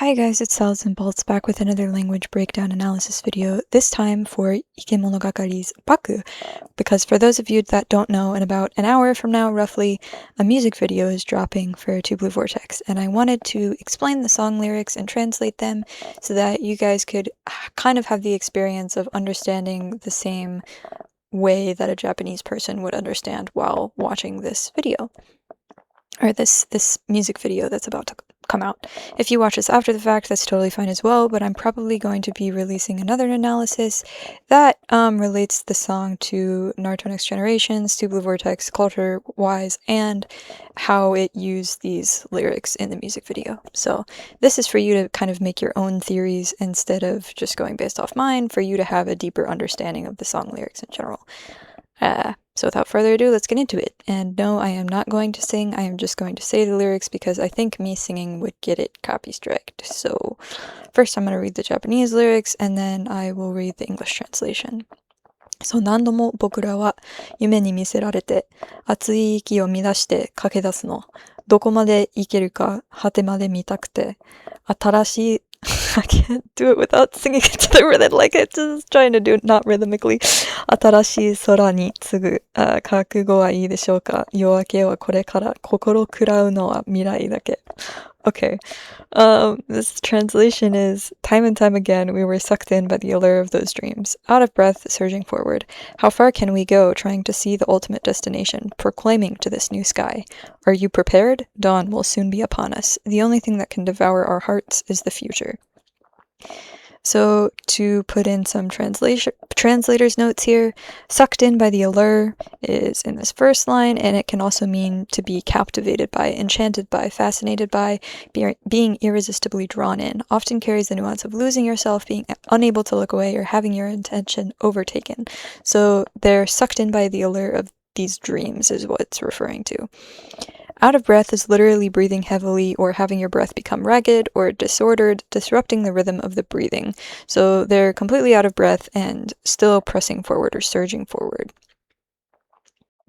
Hi guys, it's Salz and Bolts back with another language breakdown analysis video, this time for Ikemonogakari's BAKU, because for those of you that don't know, in about an hour from now roughly, a music video is dropping for Two Blue Vortex, and I wanted to explain the song lyrics and translate them so that you guys could kind of have the experience of understanding the same way that a Japanese person would understand while watching this video. Or this music video that's about to come out. If you watch this after the fact, that's totally fine as well, but I'm probably going to be releasing another analysis that relates the song to Naruto Next Generations, Two Blue Vortex, culture-wise, and how it used these lyrics in the music video. So this is for you to kind of make your own theories instead of just going based off mine, for you to have a deeper understanding of the song lyrics in general. So without further ado, let's get into it. And no, I am not going to sing, I am just going to say the lyrics because I think me singing would get it copy striked. So first I'm going to read the Japanese lyrics and then I will read the English translation. そう、何度も僕らは夢に見せられて熱い息を乱して駆け出すの。どこまで行けるか果てまで見たくて新しいI can't do it without singing it to the rhythm, like it's just trying to do it not rhythmically. 新しい空に次ぐ、覚悟はいいでしょうか。夜明けはこれから心食らうのは未来だけ。Okay. This translation is, time and time again, we were sucked in by the allure of those dreams. Out of breath, surging forward. How far can we go, trying to see the ultimate destination, proclaiming to this new sky? Are you prepared? Dawn will soon be upon us. The only thing that can devour our hearts is the future. So to put in some translator's notes here, sucked in by the allure is in this first line, and it can also mean to be captivated by, enchanted by, fascinated by, being irresistibly drawn in, often carries the nuance of losing yourself, being unable to look away, or having your attention overtaken. So they're sucked in by the allure of these dreams is what it's referring to. Out of breath is literally breathing heavily or having your breath become ragged or disordered, disrupting the rhythm of the breathing. So they're completely out of breath and still pressing forward or surging forward.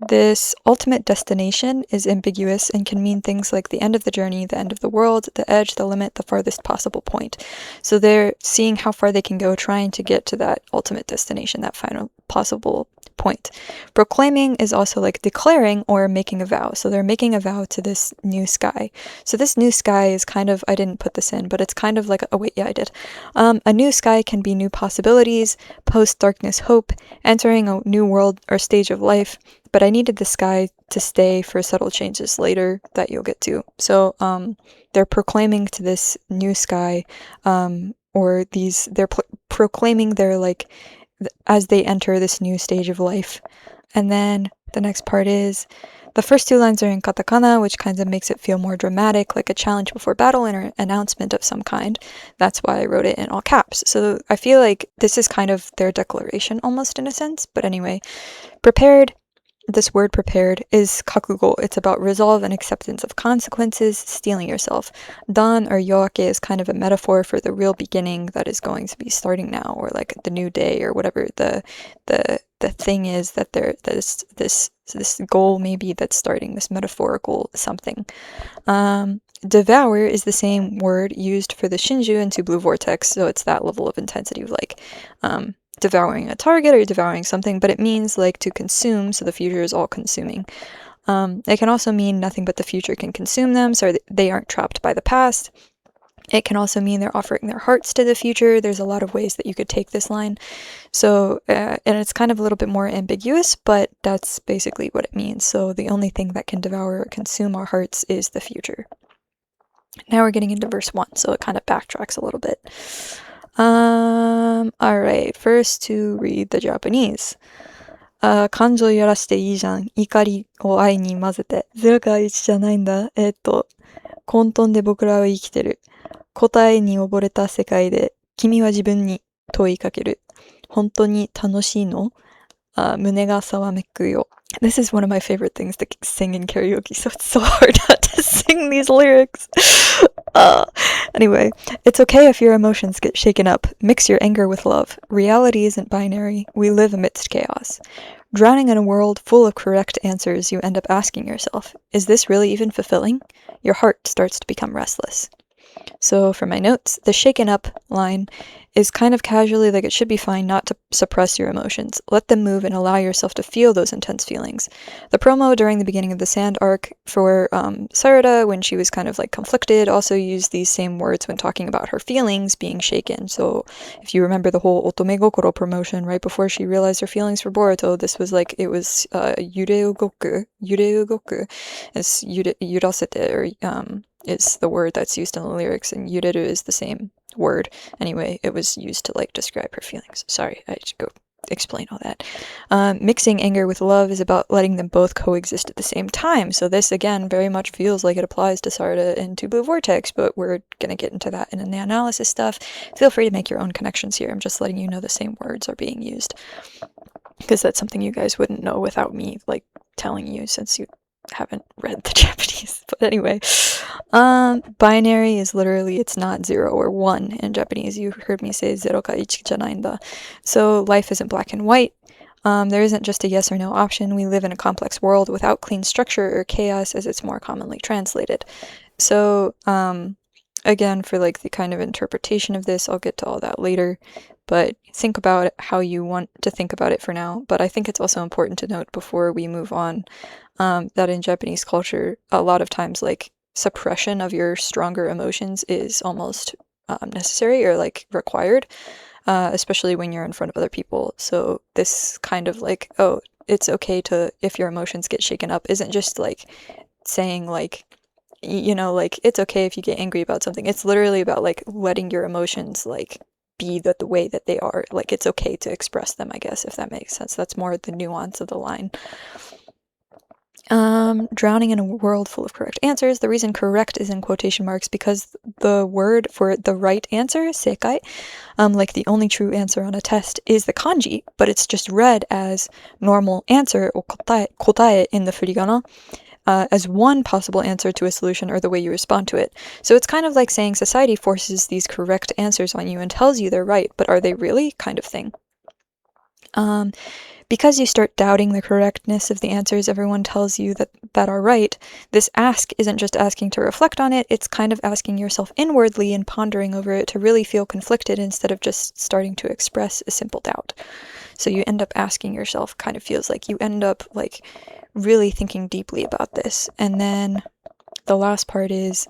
This ultimate destination is ambiguous and can mean things like the end of the journey, the end of the world, the edge, the limit, the farthest possible point. So they're seeing how far they can go, trying to get to that ultimate destination, that final possible point. Proclaiming is also like declaring or making a vow. So they're making a vow to this new sky. So this new sky is kind of, I didn't put this in, but it's kind of like, oh wait, yeah, I did. A new sky can be new possibilities, post-darkness hope, entering a new world or stage of life. But I needed the sky to stay for subtle changes later that you'll get to. So they're proclaiming to this new sky, or they're proclaiming their, like, as they enter this new stage of life. And then the next part is, the first two lines are in katakana, which kind of makes it feel more dramatic, like a challenge before battle and an announcement of some kind. That's why I wrote it in all caps. So I feel like this is kind of their declaration almost in a sense. But anyway, prepared. This word prepared is kakugo. It's about resolve and acceptance of consequences, steeling yourself. Dan or yoake is kind of a metaphor for the real beginning that is going to be starting now, or like the new day, or whatever the thing is that this goal maybe that's starting, this metaphorical something. Devour is the same word used for the Shinju and Two Blue Vortex, so it's that level of intensity of like devouring a target or devouring something, but it means like to consume, so the future is all consuming. It can also mean nothing but the future can consume them, so they aren't trapped by the past. It can also mean they're offering their hearts to the future. There's a lot of ways that you could take this line. So, and it's kind of a little bit more ambiguous, but that's basically what it means. So the only thing that can devour or consume our hearts is the future. Now we're getting into verse 1, so it kind of backtracks a little bit. Alright, first to read the Japanese. 感情やらしていいじゃん。怒りを愛に混ぜて。0か1じゃないんだ。混沌で僕らは生きてる。答えに溺れた世界で、君は自分に問いかける。本当に楽しいの？胸がざわめくよ。This is one of my favorite things to sing in karaoke, so it's so hard not to sing these lyrics. Anyway, it's okay if your emotions get shaken up. Mix your anger with love. Reality isn't binary. We live amidst chaos. Drowning in a world full of correct answers, you end up asking yourself, is this really even fulfilling? Your heart starts to become restless. So for my notes, the shaken up line is kind of casually like it should be fine not to suppress your emotions. Let them move and allow yourself to feel those intense feelings. The promo during the beginning of the Sand arc for Sarada, when she was kind of like conflicted, also used these same words when talking about her feelings being shaken. So if you remember the whole Otomegokoro promotion right before she realized her feelings for Boruto, this was like, it was Yureugoku. It's Yurasete, or is the word that's used in the lyrics, and yureru is the same word. Anyway, it was used to like describe her feelings. Sorry, I should go explain all that. Mixing anger with love is about letting them both coexist at the same time. So this, again, very much feels like it applies to Sarda and to Blue Vortex, but we're going to get into that in the analysis stuff. Feel free to make your own connections here. I'm just letting you know the same words are being used, because that's something you guys wouldn't know without me, like, telling you, since you haven't read the Japanese. But anyway, binary is literally, it's not 0 or 1 in Japanese. You heard me say 0 ka 1 janai nda. So life isn't black and white. There isn't just a yes or no option. We live in a complex world without clean structure or chaos, as it's more commonly translated. So again, for like the kind of interpretation of this, I'll get to all that later, but think about how you want to think about it for now. But I think it's also important to note before we move on, that in Japanese culture, a lot of times like suppression of your stronger emotions is almost necessary or like required, especially when you're in front of other people. So this kind of like, oh, it's okay to, if your emotions get shaken up, isn't just like saying like, you know, like it's okay if you get angry about something. It's literally about like letting your emotions like be the way that they are. Like it's okay to express them, I guess, if that makes sense. That's more the nuance of the line. Drowning in a world full of correct answers. The reason correct is in quotation marks because the word for the right answer, seikai, like the only true answer on a test, is the kanji, but it's just read as normal answer, or kotae in the furigana, as one possible answer to a solution or the way you respond to it. So it's kind of like saying society forces these correct answers on you and tells you they're right, but are they really, kind of thing. Because you start doubting the correctness of the answers everyone tells you that are right, this ask isn't just asking to reflect on it, it's kind of asking yourself inwardly and pondering over it to really feel conflicted instead of just starting to express a simple doubt. So you end up asking yourself, kind of feels like you end up like really thinking deeply about this. And then the last part is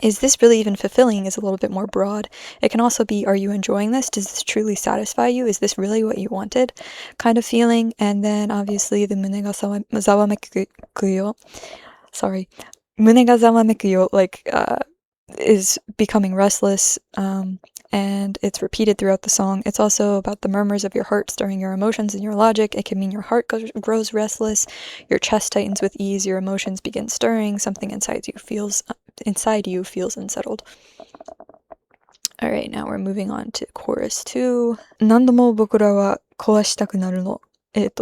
this really even fulfilling, is a little bit more broad. It can also be, are you enjoying this? Does this truly satisfy you? Is this really what you wanted? Kind of feeling. And then obviously the mune ga zawameku yo. Sorry. Mune ga zawameku yo, like, is becoming restless, and it's repeated throughout the song. It's also about the murmurs of your heart stirring your emotions and your logic. It can mean your heart grows restless, your chest tightens with ease, your emotions begin stirring, something inside you feels unsettled. Alright, now we're moving on to chorus 2. 何度も僕らは壊したくなるの。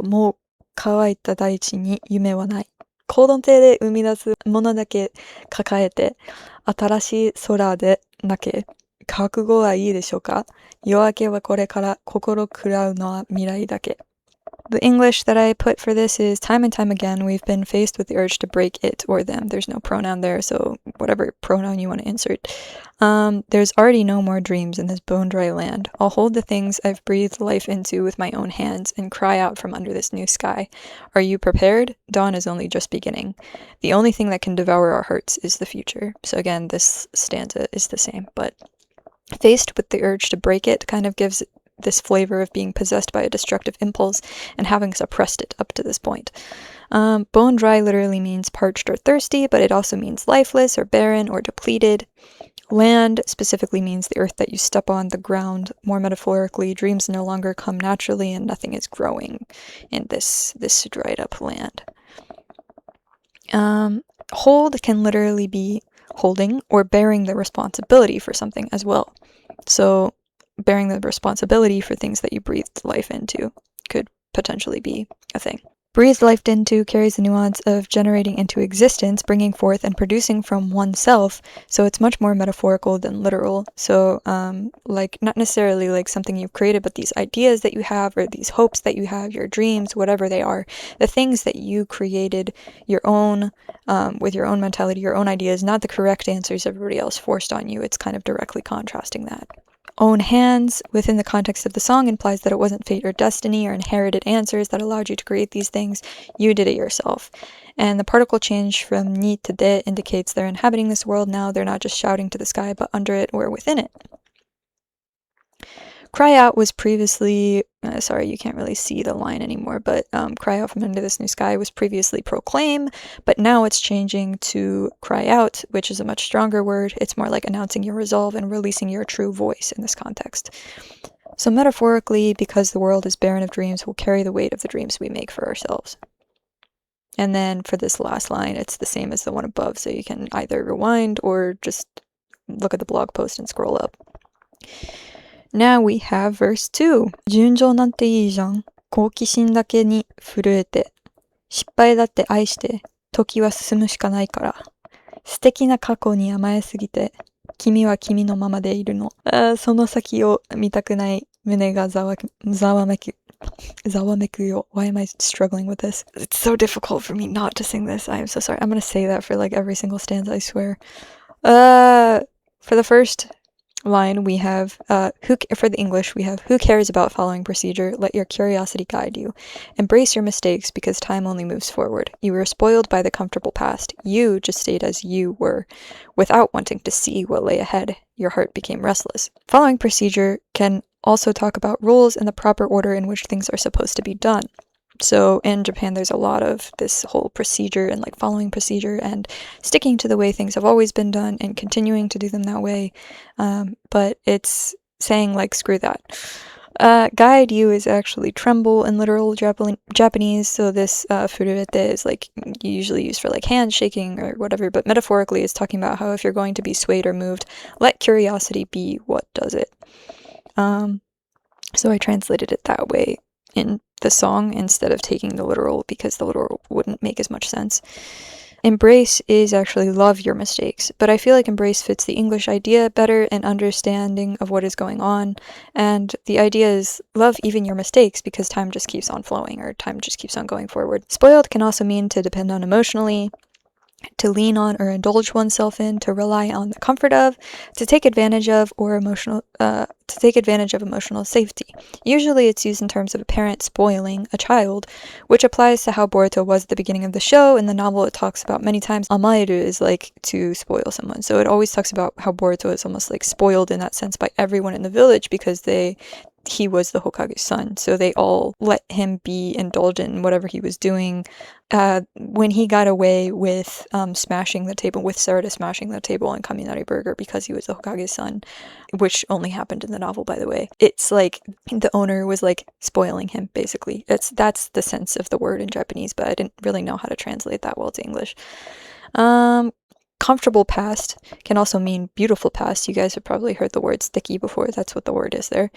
もう乾いた大地に夢はない。高度低で生み出すものだけ抱えて、新しい空でなけ。覚悟はいいでしょうか？夜明けはこれから心食らうのは未来だけ。The English that I put for this is, time and time again, we've been faced with the urge to break it or them. There's no pronoun there, so whatever pronoun you want to insert. There's already no more dreams in this bone-dry land. I'll hold the things I've breathed life into with my own hands and cry out from under this new sky. Are you prepared? Dawn is only just beginning. The only thing that can devour our hearts is the future. So again, this stanza is the same, but faced with the urge to break it kind of gives this flavor of being possessed by a destructive impulse and having suppressed it up to this point. Bone dry literally means parched or thirsty, but it also means lifeless or barren or depleted. Land specifically means the earth that you step on, the ground. More metaphorically, dreams no longer come naturally and nothing is growing in this dried up land. Hold can literally be holding or bearing the responsibility for something as well. So bearing the responsibility for things that you breathed life into could potentially be a thing. Breathed life into carries the nuance of generating into existence, bringing forth and producing from oneself, so it's much more metaphorical than literal. So like not necessarily like something you've created, but these ideas that you have or these hopes that you have, your dreams, whatever they are, the things that you created your own with your own mentality, your own ideas, not the correct answers everybody else forced on you. It's kind of directly contrasting that. Own hands within the context of the song implies that it wasn't fate or destiny or inherited answers that allowed you to create these things. You did it yourself. And the particle change from ni to de indicates they're inhabiting this world now. They're not just shouting to the sky, but under it or within it. Cry out was previously, sorry, you can't really see the line anymore, but cry out from under this new sky was previously proclaim, but now it's changing to cry out, which is a much stronger word. It's more like announcing your resolve and releasing your true voice in this context. So metaphorically, because the world is barren of dreams, we'll carry the weight of the dreams we make for ourselves. And then for this last line, it's the same as the one above, so you can either rewind or just look at the blog post and scroll up. Now we have verse 2. 純情なんていいじゃん。好奇心だけに震えて。失敗だって愛して。時は進むしかないから。素敵な過去に甘えすぎて。君は君のままでいるの。その先を見たくない胸がざわめくよ. Why am I struggling with this? It's so difficult for me not to sing this. I am so sorry. I'm gonna say that for like every single stanza, I swear. For the first line we have for the English we have who cares about following procedure, let your curiosity guide you. Embrace your mistakes because time only moves forward. You were spoiled by the comfortable past. You just stayed as you were without wanting to see what lay ahead. Your heart became restless. Following procedure can also talk about rules and the proper order in which things are supposed to be done. So in Japan, there's a lot of this whole procedure and like following procedure and sticking to the way things have always been done and continuing to do them that way. But it's saying like, screw that. Guide you is actually tremble in literal Japanese. So this fururete is like usually used for like handshaking or whatever, but metaphorically it's talking about how if you're going to be swayed or moved, let curiosity be what does it. So I translated it that way in the song instead of taking the literal because the literal wouldn't make as much sense. Embrace is actually love your mistakes, but I feel like embrace fits the English idea better and understanding of what is going on, and the idea is love even your mistakes because time just keeps on flowing or time just keeps on going forward. Spoiled can also mean to depend on emotionally, to lean on or indulge oneself in, to rely on the comfort of, to take advantage of emotional safety. Usually it's used in terms of a parent spoiling a child, which applies to how Boruto was at the beginning of the show. In the novel it talks about many times amaeru is like to spoil someone. So it always talks about how Boruto is almost like spoiled in that sense by everyone in the village because he was the Hokage's son, so they all let him be indulgent in whatever he was doing. When he got away with smashing the table, with Sarada smashing the table on Kaminari Burger because he was the Hokage's son, which only happened in the novel, by the way, it's like the owner was like spoiling him, basically. That's the sense of the word in Japanese, but I didn't really know how to translate that well to English. Comfortable past can also mean beautiful past. You guys have probably heard the word sticky before. That's what the word is there.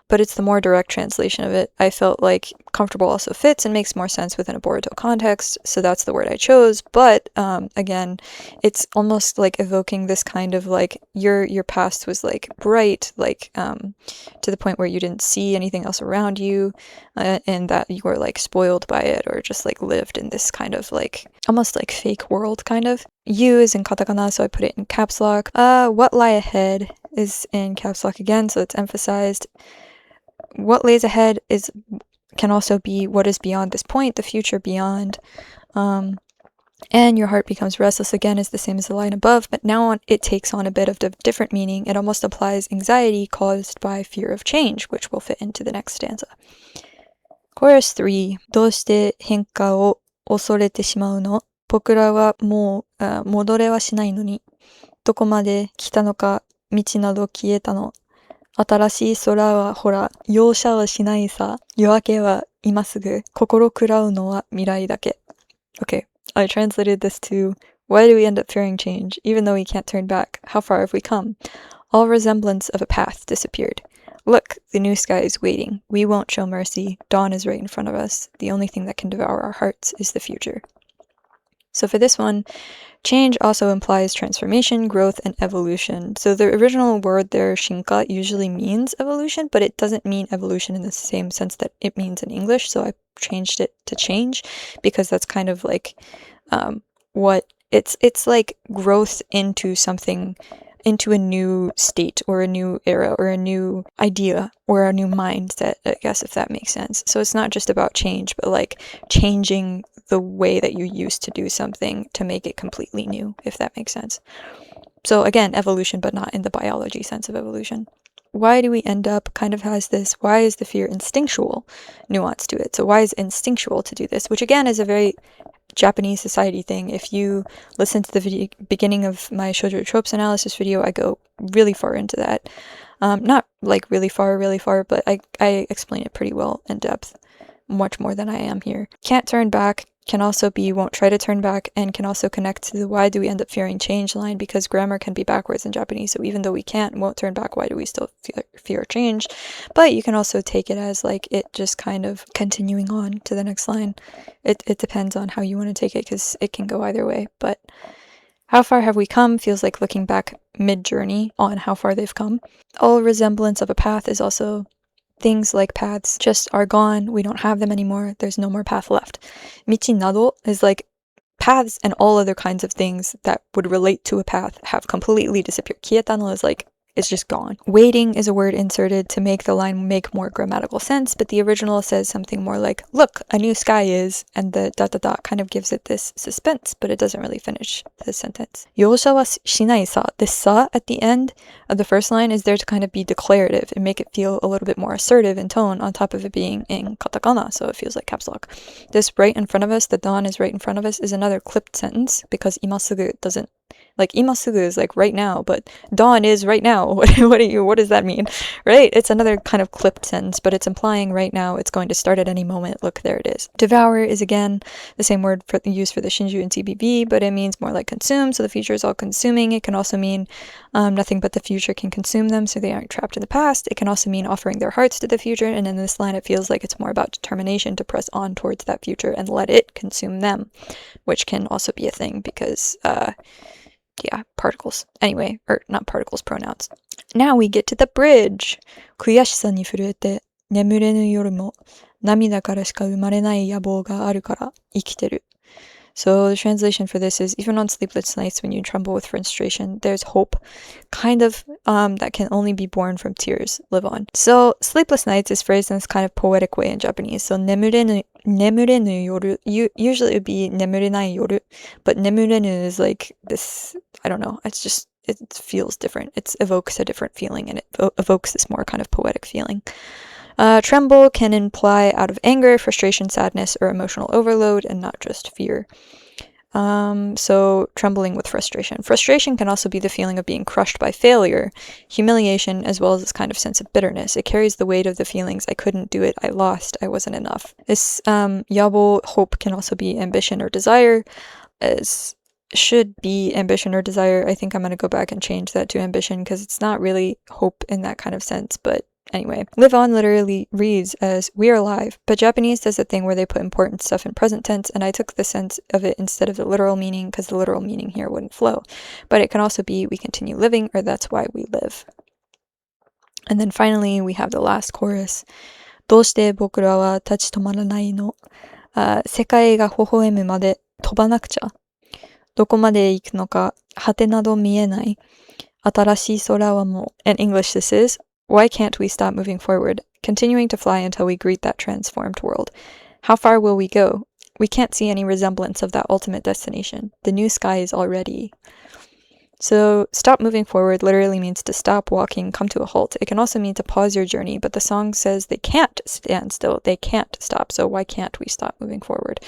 But it's the more direct translation of it. I felt like comfortable also fits and makes more sense within a Boruto context, so that's the word I chose. But again, it's almost like evoking this kind of like your past was like bright, like to the point where you didn't see anything else around you, and that you were like spoiled by it or just like lived in this kind of like almost like fake world kind of. You is in katakana, so I put it in caps lock. What lie ahead is in caps lock again, so it's emphasized. What lays ahead can also be what is beyond this point, the future beyond. And your heart becomes restless again is the same as the line above, but now it takes on a bit of a different meaning. It almost implies anxiety caused by fear of change, which will fit into the next stanza. Chorus 3. どうして変化を恐れてしまうの?僕らはもう戻れはしないのに。どこまで来たのか道など消えたの。新しい空はほら、容赦はしないさ。夜明けは今すぐ。心喰らうのは未来だけ。Okay, I translated this to, why do we end up fearing change, even though we can't turn back? How far have we come? All resemblance of a path disappeared. Look, the new sky is waiting. We won't show mercy. Dawn is right in front of us. The only thing that can devour our hearts is the future. So for this one, change also implies transformation, growth, and evolution. So the original word there, shinka, usually means evolution, but it doesn't mean evolution in the same sense that it means in English. So I changed it to change because that's kind of like what it's like growth into something, into a new state or a new era or a new idea or a new mindset, I guess, if that makes sense. So it's not just about change, but like changing the way that you used to do something to make it completely new, if that makes sense. So again, evolution, but not in the biology sense of evolution. Why do we end up kind of has this, why is the fear instinctual nuance to it? So why is it instinctual to do this? Which again is a very Japanese society thing. If you listen to the beginning of my shoujo tropes analysis video, I go really far into that. Not like really far, but I explain it pretty well in depth, much more than I am here. Can't turn back can also be won't try to turn back, and can also connect to the why do we end up fearing change line, because grammar can be backwards in Japanese. So even though we can't and won't turn back, why do we still fear change? But you can also take it as like it just kind of continuing on to the next line. It depends on how you want to take it, because it can go either way. But how far have we come feels like looking back mid-journey on how far they've come. All resemblance of a path is also things like paths just are gone. We don't have them anymore. There's no more path left. Michi nado is like paths and all other kinds of things that would relate to a path have completely disappeared. Kietano is like, it's just gone. Waiting is a word inserted to make the line make more grammatical sense, but the original says something more like, look, a new sky is, and the ... kind of gives it this suspense, but it doesn't really finish the sentence. Yosha wa shinai sa. This sa at the end of the first line is there to kind of be declarative and make it feel a little bit more assertive in tone, on top of it being in katakana, so it feels like caps lock. This right in front of us, the dawn is right in front of us, is another clipped sentence, because imasugu doesn't, like imasugu is like right now, but dawn is right now. What does that mean? Right? It's another kind of clipped sentence, but it's implying right now it's going to start at any moment. Look, there it is. Devour is again the same word used for the Shinju and TBB, but it means more like consume, so the future is all consuming. It can also mean nothing but the future can consume them, so they aren't trapped in the past. It can also mean offering their hearts to the future, and in this line it feels like it's more about determination to press on towards that future and let it consume them, which can also be a thing because yeah, particles. Anyway, or not particles, pronouns. Now we get to the bridge. 悔しさに震えて眠れぬ夜も涙からしか生まれない野望があるから生きてる. So the translation for this is, even on sleepless nights when you tremble with frustration, there's hope, kind of, that can only be born from tears. Live on. So sleepless nights is phrased in this kind of poetic way in Japanese. So nemurenu yoru, usually it would be nemurenai yoru, but nemurenu is like this, I don't know, it's just, it feels different. It evokes a different feeling, and it evokes this more kind of poetic feeling. Tremble can imply out of anger, frustration, sadness, or emotional overload, and not just fear. So trembling with frustration. Frustration can also be the feeling of being crushed by failure, humiliation, as well as this kind of sense of bitterness. It carries the weight of the feelings, I couldn't do it, I lost, I wasn't enough. This yabo, hope, can also be ambition or desire, as should be ambition or desire. I think I'm going to go back and change that to ambition, because it's not really hope in that kind of sense, but anyway, live on literally reads as we are alive, but Japanese does a thing where they put important stuff in present tense, and I took the sense of it instead of the literal meaning, because the literal meaning here wouldn't flow. But it can also be we continue living, or that's why we live. And then finally, we have the last chorus. どうして僕らは立ち止まらないの? 世界が微笑むまで飛ばなくちゃ。どこまで行くのか果てなど見えない。新しい空はもう. In English this is, why can't we stop moving forward, continuing to fly until we greet that transformed world? How far will we go? We can't see any resemblance of that ultimate destination. The new sky is already. So stop moving forward literally means to stop walking, come to a halt. It can also mean to pause your journey, but the song says they can't stand still, they can't stop, so why can't we stop moving forward?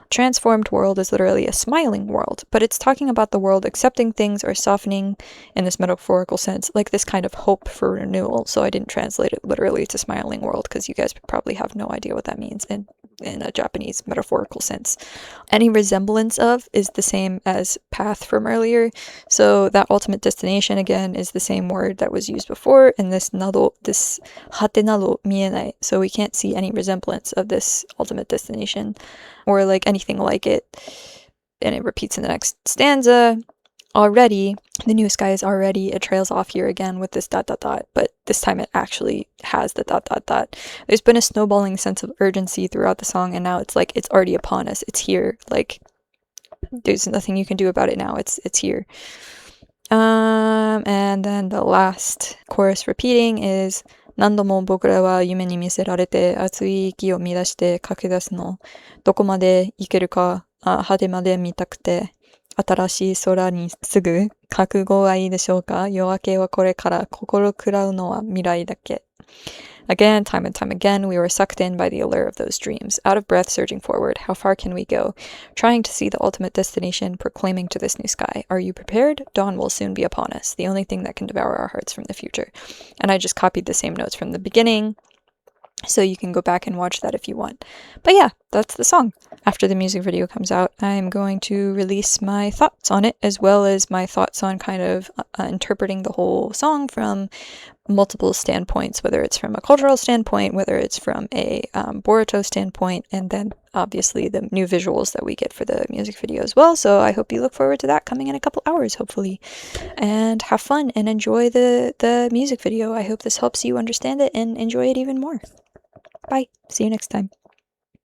Transformed world is literally a smiling world, but it's talking about the world accepting things or softening in this metaphorical sense, like this kind of hope for renewal. So I didn't translate it literally to smiling world, because you guys probably have no idea what that means, and in a Japanese metaphorical sense. Any resemblance of is the same as path from earlier, so that ultimate destination again is the same word that was used before, and this nado, this hate nado mienai, so we can't see any resemblance of this ultimate destination or like anything like it. And it repeats in the next stanza. Already, the new sky is already, it trails off here again with this dot dot dot, but this time it actually has the dot dot dot. There's been a snowballing sense of urgency throughout the song, and now it's like it's already upon us. It's here. Like there's nothing you can do about it now. It's here. And then the last chorus repeating is 何度も僕らは夢に見せられて熱い息を乱して駆け出すの。どこまで行けるか、果てまで見たくて。新しい空にすぐ覚悟はいいでしょうか。夜明けはこれから心食らうのは未来だけ。Again, time and time again, we were sucked in by the allure of those dreams, out of breath, surging forward. How far can we go? Trying to see the ultimate destination, proclaiming to this new sky. Are you prepared? Dawn will soon be upon us, the only thing that can devour our hearts from the future. And I just copied the same notes from the beginning, so you can go back and watch that if you want. But yeah, that's the song. After the music video comes out, I'm going to release my thoughts on it, as well as my thoughts on kind of interpreting the whole song from multiple standpoints, whether it's from a cultural standpoint, whether it's from a Boruto standpoint, and then obviously the new visuals that we get for the music video as well. So I hope you look forward to that coming in a couple hours, hopefully. And have fun and enjoy the music video. I hope this helps you understand it and enjoy it even more. Bye. See you next time.